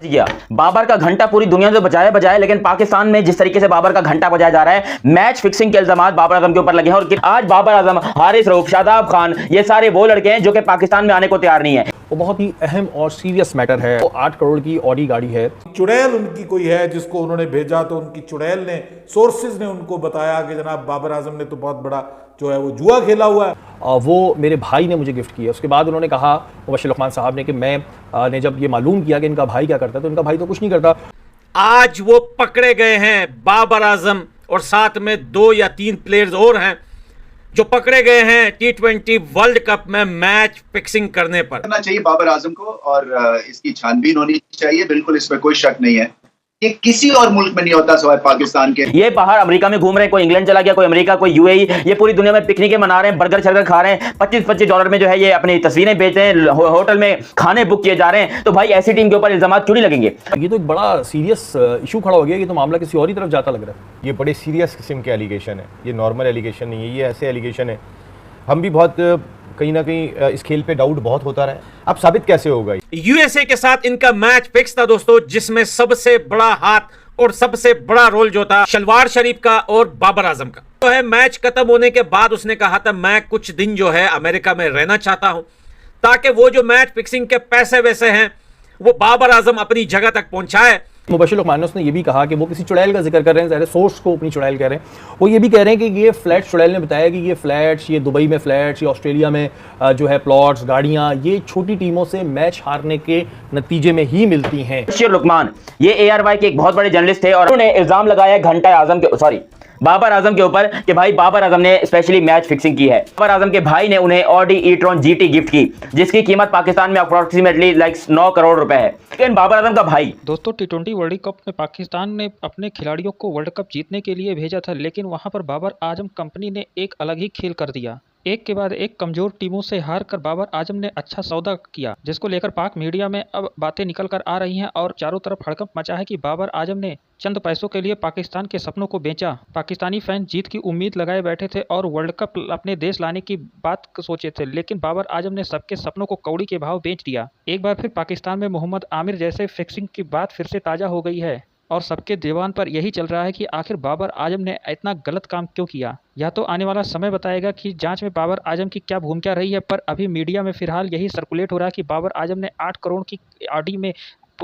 गया बाबर का घंटा पूरी दुनिया में बजाया बजाया, लेकिन पाकिस्तान में जिस तरीके से बाबर का घंटा बजाया जा रहा है, मैच फिक्सिंग के इल्जामात बाबर आजम के ऊपर लगे हैं। और आज बाबर आजम, हारिस रऊफ, शादाब खान, ये सारे वो लड़के हैं जो कि पाकिस्तान में आने को तैयार नहीं है। वो बहुत ही अहम और सीरियस मैटर है। वो 8 करोड़ की ऑडी गाड़ी है। चुड़ैल उनकी कोई है जिसको उन्होंने भेजा, तो उनकी चुड़ैल ने, सोर्सेज ने उनको बताया कि जनाब बाबर आजम ने तो बहुत बड़ा जो है वो जुआ खेला हुआ है। वो मेरे भाई ने मुझे गिफ्ट किया। उसके बाद उन्होंने कहा मुबश्शिर लुकमान साहब ने कि मैं जब ये मालूम किया कि इनका भाई क्या करता है, तो इनका भाई तो कुछ नहीं करता। आज वो पकड़े गए हैं बाबर आजम, और साथ में 2 या 3 प्लेयर्स और हैं जो पकड़े गए हैं T20 वर्ल्ड कप में मैच फिक्सिंग करने पर। करना चाहिए बाबर आजम को, और इसकी छानबीन होनी चाहिए, बिल्कुल इसमें कोई शक नहीं है। ये किसी और मुल्क में नहीं होता सिवाय पाकिस्तान के। ये बाहर अमेरिका में घूम रहे हैं, कोई इंग्लैंड चला गया, कोई अमेरिका, कोई यूएई, ये पूरी दुनिया में पिकनिकें मना रहे हैं, बर्गर शर्गर खा रहे हैं, $25-25 में जो है ये अपनी तस्वीरें बेच रहे हैं, होटल में खाने बुक किए जा रहे हैं। तो भाई ऐसी टीम के ऊपर इल्जाम क्यों नहीं लगेंगे? ये तो एक बड़ा सीरियस इशू खड़ा हो गया। ये तो मामला किसी और ही तरफ जाता लग रहा है। ये बड़े सीरियस किस्म के एलिगेशन है, ये नॉर्मल एलिगेशन नहीं है, ये ऐसे एलिगेशन है। हम भी बहुत कहीं ना कहीं इस खेल पे डाउट बहुत होता रहा है। अब साबित कैसे होगा? यूएसए के साथ इनका मैच फिक्स था दोस्तों, जिसमें सबसे बड़ा हाथ और सबसे बड़ा रोल जो था शलवार शरीफ का और बाबर आजम का। तो है मैच खत्म होने के बाद उसने कहा था मैं कुछ दिन जो है अमेरिका में रहना चाहता हूं, ताकि वो जो मैच फिक्सिंग के पैसे वैसे हैं वो बाबर आजम अपनी जगह तक पहुंचाए। मुबश्शिर लुकमान ने ये भी कहा कि वो किसी चुड़ैल का जिक्र कर रहे हैं, ज़ाहिर सोर्स को अपनी चुड़ैल कह रहे हैं। वो ये भी कह रहे हैं कि ये फ्लैट्स, चुड़ैल ने बताया कि ये फ्लैट्स, ये दुबई में फ्लैट्स, ये ऑस्ट्रेलिया में जो है प्लॉट्स, गाड़ियां, ये छोटी टीमों से मैच हारने के नतीजे में ही मिलती हैं। मुबश्शिर लुकमान ये ARY के एक बहुत बड़े जर्नलिस्ट थे और उन्होंने इल्जाम लगाया घंटा आजम के बाबर आजम के ऊपर कि भाई बाबर आजम ने स्पेशली मैच फिक्सिंग की है। बाबर आजम के भाई ने उन्हें ऑडी e-tron GT गिफ्ट की, जिसकी कीमत पाकिस्तान में अप्रोक्सीमेटली 9 करोड़ रुपए है। लेकिन बाबर आजम का भाई दोस्तों T20 वर्ल्ड कप में पाकिस्तान ने अपने खिलाड़ियों को वर्ल्ड कप जीतने के लिए भेजा था, लेकिन वहां पर बाबर आजम कंपनी ने एक अलग ही खेल कर दिया। एक के बाद एक कमजोर टीमों से हार कर बाबर आजम ने अच्छा सौदा किया, जिसको लेकर पाक मीडिया में अब बातें निकल कर आ रही हैं और चारों तरफ हड़कंप मचा है कि बाबर आजम ने चंद पैसों के लिए पाकिस्तान के सपनों को बेचा। पाकिस्तानी फैन जीत की उम्मीद लगाए बैठे थे और वर्ल्ड कप अपने देश लाने की बात सोचे थे, लेकिन बाबर आजम ने सबके सपनों को कौड़ी के भाव बेच दिया। एक बार फिर पाकिस्तान में मोहम्मद आमिर जैसे फिक्सिंग की बात फिर से ताज़ा हो गई है और सबके दीवान पर यही चल रहा है कि आखिर बाबर आजम ने इतना गलत काम क्यों किया। या तो आने वाला समय बताएगा कि जांच में बाबर आजम की क्या भूमिका रही है, पर अभी मीडिया में फिलहाल यही सर्कुलेट हो रहा है कि बाबर आजम ने 8 करोड़ की ऑडी में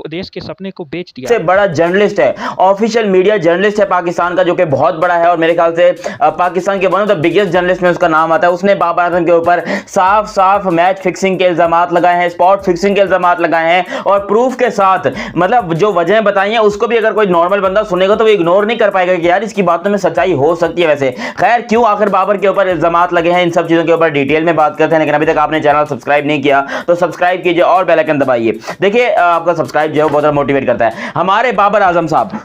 देश के सपने को बेच दिया। से बड़ा जर्नलिस्ट है, ऑफिशियल मीडिया जर्नलिस्ट है पाकिस्तान का, जो कि बहुत बड़ा है और मेरे ख्याल से पाकिस्तान के one of the biggest journalist में उसका नाम आता है। उसने बाबर आजम के ऊपर साफ साफ मैच फिक्सिंग के इल्जामात लगाए हैं, स्पॉट फिक्सिंग के इल्जामात लगाए हैं और प्रूफ के साथ, मतलब जो वजह बताई हैं उसको भी अगर कोई नॉर्मल बंदा सुनेगा तो वो इग्नोर नहीं कर पाएगा कि यार इसकी बातों में सच्चाई हो सकती है। वैसे खैर क्यों आखिर बाबर के ऊपर इल्जामात लगे हैं, इन सब चीजों के ऊपर डिटेल में बात करते हैं। लेकिन अभी तक आपने चैनल सब्सक्राइब नहीं किया तो सब्सक्राइब कीजिए और बेल आइकन दबाइए। देखिए आपका सब्सक्राइब जो है बहुत मोटिवेट करता है। हमारे बाबर आजम साहब,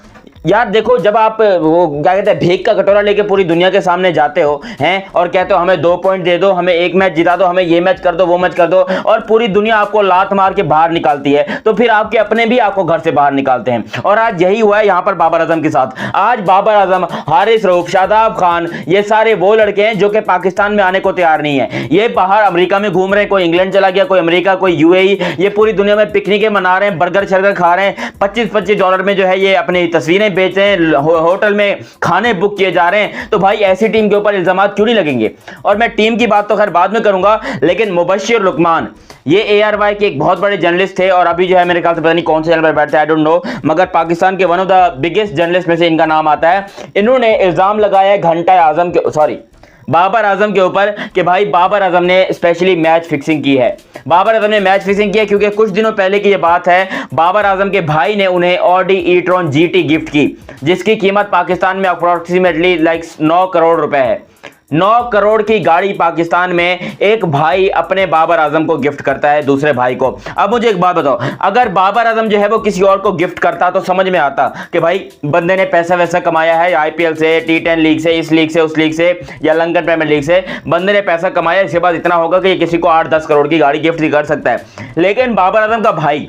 यार देखो, जब आप वो क्या कहते हैं भेक का कटोरा लेके पूरी दुनिया के सामने जाते हो हैं और कहते हो हमें 2 पॉइंट दे दो, हमें 1 मैच जिता दो, हमें ये मैच कर दो, वो मैच कर दो, और पूरी दुनिया आपको लात मार के बाहर निकालती है, तो फिर आपके अपने भी आपको घर से बाहर निकालते हैं। और आज यही हुआ है यहाँ पर बाबर आजम के साथ। आज बाबर आजम, हारिस रऊफ, शादाब खान, ये सारे वो लड़के हैं जो कि पाकिस्तान में आने को तैयार नहीं है। ये बाहर अमेरिका में घूम रहे हैं, कोई इंग्लैंड चला गया, कोई अमेरिका, कोई यूएई, ये पूरी दुनिया में पिकनिकें मना रहे हैं, बर्गर शर्गर खा रहे हैं, $25-25 में जो है ये अपनी तस्वीरें बेच रहे हैं, होटल में खाने बुक किए जा रहे हैं। तो भाई ऐसी टीम के ऊपर इल्जामात क्यों नहीं लगेंगे? और मैं टीम की बात तो खैर बाद में करूंगा, लेकिन मुबश्शिर लुकमान ये ARY के एक बहुत बड़े जर्नलिस्ट थे और अभी जो है मेरे ख्याल से पता नहीं कौन से चैनल पर बैठते हैं, आई डोंट नो, मगर पाकिस्तान के one of the biggest journalist में से इनका नाम आता है। इन्होंने इल्जाम लगाया है घंटा आजम के बाबर आजम के ऊपर कि भाई बाबर आजम ने स्पेशली मैच फिक्सिंग की है। बाबर आजम ने मैच फिक्सिंग की है क्योंकि कुछ दिनों पहले की ये बात है, बाबर आजम के भाई ने उन्हें ऑडी e-tron GT गिफ्ट की, जिसकी कीमत पाकिस्तान में अप्रोक्सीमेटली 9 करोड़ रुपए है। 9 करोड़ की गाड़ी पाकिस्तान में एक भाई अपने बाबर आजम को गिफ्ट करता है दूसरे भाई को। अब मुझे एक बात बताओ, अगर बाबर आजम जो है वो किसी और को गिफ्ट करता तो समझ में आता कि भाई बंदे ने पैसा वैसा कमाया है, IPL से, T10 लीग से, इस लीग से, उस लीग से, या लंदन प्रीमियर लीग से बंदे ने पैसा कमाया, इसके बाद इतना होगा कि किसी को 8-10 करोड़ की गाड़ी गिफ्ट कर सकता है। लेकिन बाबर आजम का भाई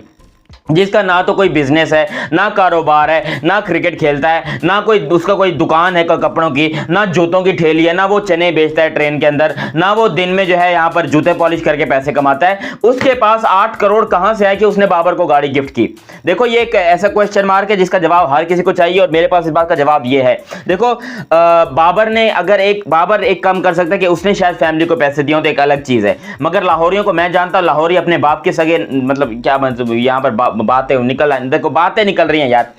जिसका ना तो कोई बिजनेस है, ना कारोबार है, ना क्रिकेट खेलता है, ना कोई उसका कोई दुकान है कपड़ों की, ना जूतों की ठेली है, ना वो चने बेचता है ट्रेन के अंदर, ना वो दिन में जो है यहाँ पर जूते पॉलिश करके पैसे कमाता है, उसके पास 8 करोड़ कहां से आए कि उसने बाबर को गाड़ी गिफ्ट की? देखो ये एक ऐसा क्वेश्चन मार्क है जिसका जवाब हर किसी को चाहिए और मेरे पास इस बात का जवाब ये है। देखो बाबर एक काम कर सकता है कि उसने शायद फैमिली को पैसे दिए हो तो एक अलग चीज है, मगर लाहौरियों को मैं जानता हूं, लाहौरी अपने बाप के सगे, मतलब क्या मतलब यहाँ पर बातें निकल रही हैं यार।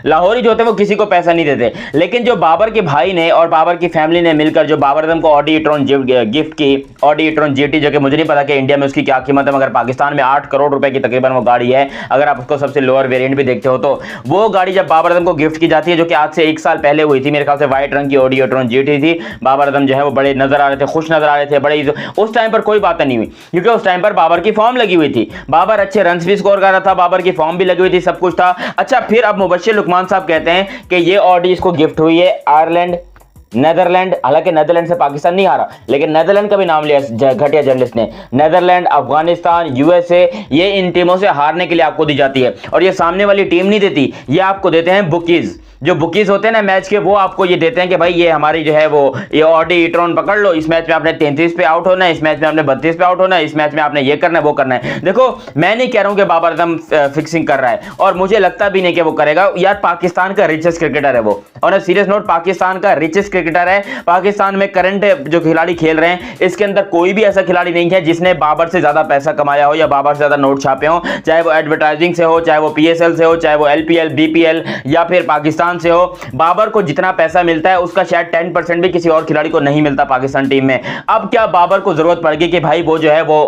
लाहौरी जो होते हैं वो किसी को पैसा नहीं देते, लेकिन जो बाबर के भाई ने और बाबर की फैमिली ने मिलकर जो बाबर आजम को ऑडी ई-ट्रॉन गिफ्ट की, ऑडी ई-ट्रॉन जीटी, जो कि मुझे नहीं पता कि इंडिया में उसकी क्या कीमत है, मगर पाकिस्तान में 8 करोड़ रुपए की तकरीबन वो गाड़ी है। अगर आप उसको सबसे लोअर वेरिएंट भी देखते हो तो वो गाड़ी जब बाबर आजम को गिफ्ट की जाती है, जो कि आज से 1 साल पहले हुई थी मेरे ख्याल से, व्हाइट रंग की ऑडी ई-ट्रॉन जीटी थी। बाबर आजम जो है वो बड़े नजर आ रहे थे, खुश नजर आ रहे थे, बड़े उस टाइम पर कोई बात नहीं हुई, क्योंकि उस टाइम पर बाबर की फॉर्म लगी हुई थी, बाबर अच्छे रन भी स्कोर कर रहा था, बाबर की फॉर्म भी लगी हुई थी, सब कुछ था। अच्छा, फिर अब मुबश्शिर लुकमान साहब कहते हैं कि ये ऑडी इसको गिफ्ट हुई है आयरलैंड, नेदरलैंड, हालांकि नेदरलैंड से पाकिस्तान नहीं हारा, लेकिन नेदरलैंड का भी नाम लिया घटिया जर्नलिस्ट ने। नेदरलैंड, अफगानिस्तान, यूएसए, ये इन टीमों से हारने के लिए आपको दी जाती है, और ये सामने वाली टीम नहीं देती, ये आपको देते हैं बुकीज। जो बुकीज होते हैं ना मैच के, वो आपको ये देते हैं कि भाई ये हमारी जो है वो ये ऑडी ई-ट्रॉन पकड़ लो, इस मैच में आपने 33 पे आउट होना है, इस मैच में आपने 32 पे आउट होना है, इस मैच में आपने ये करना है वो करना है। देखो मैं नहीं कह रहा हूं कि बाबर आजम फिक्सिंग कर रहा है, और मुझे लगता भी नहीं कि वो करेगा यार। पाकिस्तान का रिचेस्ट क्रिकेटर है वो, और सीरियस नोट, पाकिस्तान का रिचेस्ट क्रिकेटर है। पाकिस्तान में करंट जो खिलाड़ी खेल रहे हैं, इसके अंदर कोई भी ऐसा खिलाड़ी नहीं है जिसने बाबर से ज्यादा पैसा कमाया हो या बाबर से ज्यादा नोट छापे हो, चाहे वो एडवर्टाइजिंग से हो, चाहे वो पीएसएल से हो, चाहे वो एलपीएल, बीपीएल या फिर पाकिस्तान से हो। बाबर को जितना पैसा मिलता है उसका शायद 10% भी किसी और खिलाड़ी को नहीं मिलता पाकिस्तान टीम में। अब क्या बाबर को जरूरत पड़ गई कि भाई वो जो है वो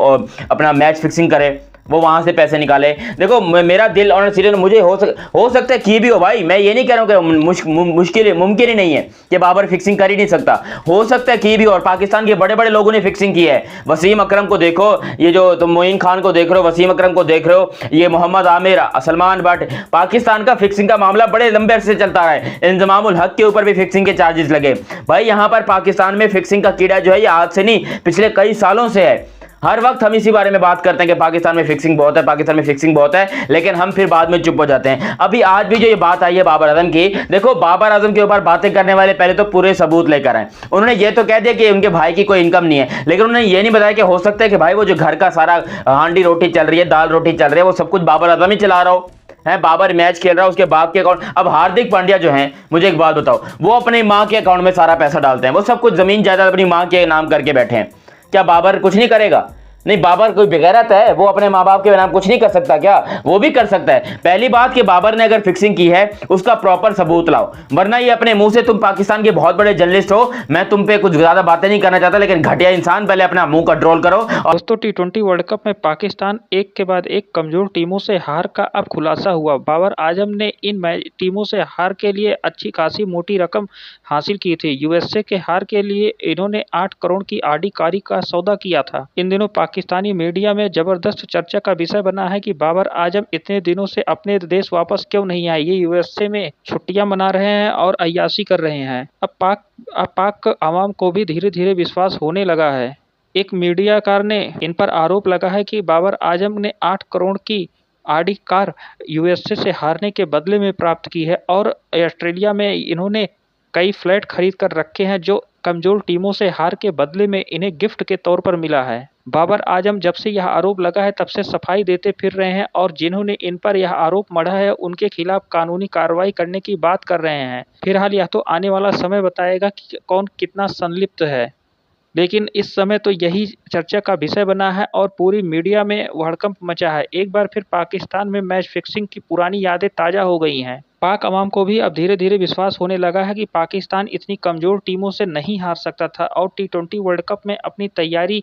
अपना मैच फिक्सिंग करे, वो वहां से पैसे निकाले? देखो मेरा दिल और सीरियस, मुझे हो सकता है कि भी हो भाई, मैं ये नहीं कह रहा हूं कि मुमकिन ही नहीं है कि बाबर फिक्सिंग कर ही नहीं सकता, हो सकता है कि भी। और पाकिस्तान के बड़े बड़े लोगों ने फिक्सिंग की है। वसीम अकरम को देखो, ये जो तुम मोइन खान को देख रहे हो, वसीम अकरम को देख रहे हो, ये मोहम्मद आमिर, सलमान बट, पाकिस्तान का फिक्सिंग का मामला बड़े लंबे अरसे चलता रहा है। इंजमामुल हक के ऊपर भी फिक्सिंग के चार्जेस लगे। भाई यहां पर पाकिस्तान में फिक्सिंग का कीड़ा जो है ये आज से नहीं, पिछले कई सालों से है। हर वक्त हम इसी बारे में बात करते हैं कि पाकिस्तान में फिक्सिंग बहुत है, पाकिस्तान में फिक्सिंग बहुत है, लेकिन हम फिर बाद में चुप हो जाते हैं। अभी आज भी जो ये बात आई है बाबर आजम की, देखो बाबर आजम के ऊपर बातें करने वाले पहले तो पूरे सबूत लेकर आए। उन्होंने ये तो कह दिया कि उनके भाई की कोई इनकम नहीं है, लेकिन उन्होंने ये नहीं बताया कि हो सकता है कि भाई वो जो घर का सारा हांडी रोटी चल रही है, दाल रोटी चल रही है, वो सब कुछ बाबर आजम ही चला रहा हो है। बाबर मैच खेल रहा है, उसके बाप के अकाउंट। अब हार्दिक पांड्या जो हैं, मुझे एक बात बताओ, वो अपनी माँ के अकाउंट में सारा पैसा डालते हैं, वो सब कुछ जमीन जायदाद अपनी माँ के नाम करके बैठे हैं। क्या बाबर कुछ नहीं करेगा? नहीं, बाबर कोई बेगैरत है, वो अपने माँ बाप के नाम कुछ नहीं कर सकता क्या? वो भी कर सकता है। पहली बात कि बाबर ने अगर फिक्सिंग की है उसका प्रॉपर सबूत लाओ, वरना ये अपने मुंह से, तुम पाकिस्तान के बहुत बड़े जर्नलिस्ट हो, मैं तुम पे कुछ ज्यादा बातें नहीं करना चाहता, लेकिन घटिया इंसान, पहले अपना मुंह कंट्रोल करो। और दोस्तों T20 वर्ल्ड कप में पाकिस्तान एक के बाद एक कमजोर टीमों से हार का अब खुलासा हुआ। बाबर आजम ने इन टीमों से हार के लिए अच्छी खासी मोटी रकम हासिल की थी। यूएसए के हार के लिए इन्होंने 8 करोड़ की आडी कारी का सौदा किया था। इन दिनों पाकिस्तानी मीडिया में जबरदस्त चर्चा का विषय बना है कि बाबर आजम इतने दिनों से अपने देश वापस क्यों नहीं आए। ये यूएसए में छुट्टियां मना रहे हैं और अय्याशी कर रहे हैं। अब पाक आवाम को भी धीरे धीरे विश्वास होने लगा है। एक मीडियाकार ने इन पर आरोप लगा है कि बाबर आजम ने 8 करोड़ की आडी कार यूएसए से हारने के बदले में प्राप्त की है, और ऑस्ट्रेलिया में इन्होंने कई फ्लैट खरीद कर रखे हैं जो कमजोर टीमों से हार के बदले में इन्हें गिफ्ट के तौर पर मिला है। बाबर आजम जब से यह आरोप लगा है तब से सफाई देते फिर रहे हैं, और जिन्होंने इन पर यह आरोप मढ़ा है उनके खिलाफ कानूनी कार्रवाई करने की बात कर रहे हैं। फिलहाल यह तो आने वाला समय बताएगा कि कौन कितना संलिप्त है, लेकिन इस समय तो यही चर्चा का विषय बना है और पूरी मीडिया में हड़कंप मचा है। एक बार फिर पाकिस्तान में मैच फिक्सिंग की पुरानी यादें ताज़ा हो गई हैं। पाक अवाम को भी अब धीरे धीरे विश्वास होने लगा है कि पाकिस्तान इतनी कमज़ोर टीमों से नहीं हार सकता था, और T20 वर्ल्ड कप में अपनी तैयारी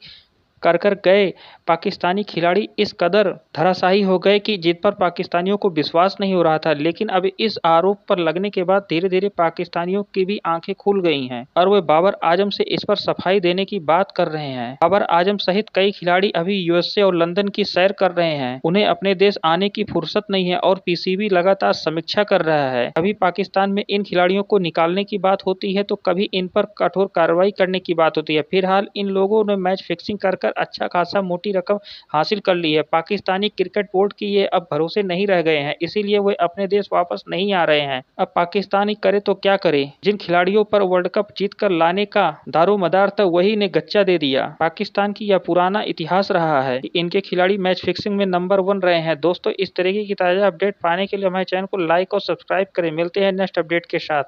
कर गए पाकिस्तानी खिलाड़ी इस कदर धराशायी हो गए कि जिन पर पाकिस्तानियों को विश्वास नहीं हो रहा था। लेकिन अब इस आरोप पर लगने के बाद धीरे धीरे पाकिस्तानियों की भी आंखें खुल गई हैं और वे बाबर आजम से इस पर सफाई देने की बात कर रहे हैं। बाबर आजम सहित कई खिलाड़ी अभी यूएसए और लंदन की सैर कर रहे हैं। उन्हें अपने देश आने की फुर्सत नहीं है और पीसीबी लगातार समीक्षा कर रहा है। कभी पाकिस्तान में इन खिलाड़ियों को निकालने की बात होती है तो कभी इन पर कठोर कार्रवाई करने की बात होती है। फिलहाल इन लोगों ने मैच फिक्सिंग कर कर अच्छा खासा मोटी रकम हासिल कर ली है। पाकिस्तानी क्रिकेट बोर्ड की ये अब भरोसे नहीं रह गए हैं, इसीलिए वे अपने देश वापस नहीं आ रहे हैं। अब पाकिस्तान ही करे तो क्या करे, जिन खिलाड़ियों पर वर्ल्ड कप जीत कर लाने का दारोमदार था वही ने गच्चा दे दिया। पाकिस्तान की यह पुराना इतिहास रहा है कि इनके खिलाड़ी मैच फिक्सिंग में नंबर 1 रहे हैं। दोस्तों, इस तरीके की ताजा अपडेट पाने के लिए हमारे चैनल को लाइक और सब्सक्राइब करें। मिलते हैं नेक्स्ट अपडेट के साथ।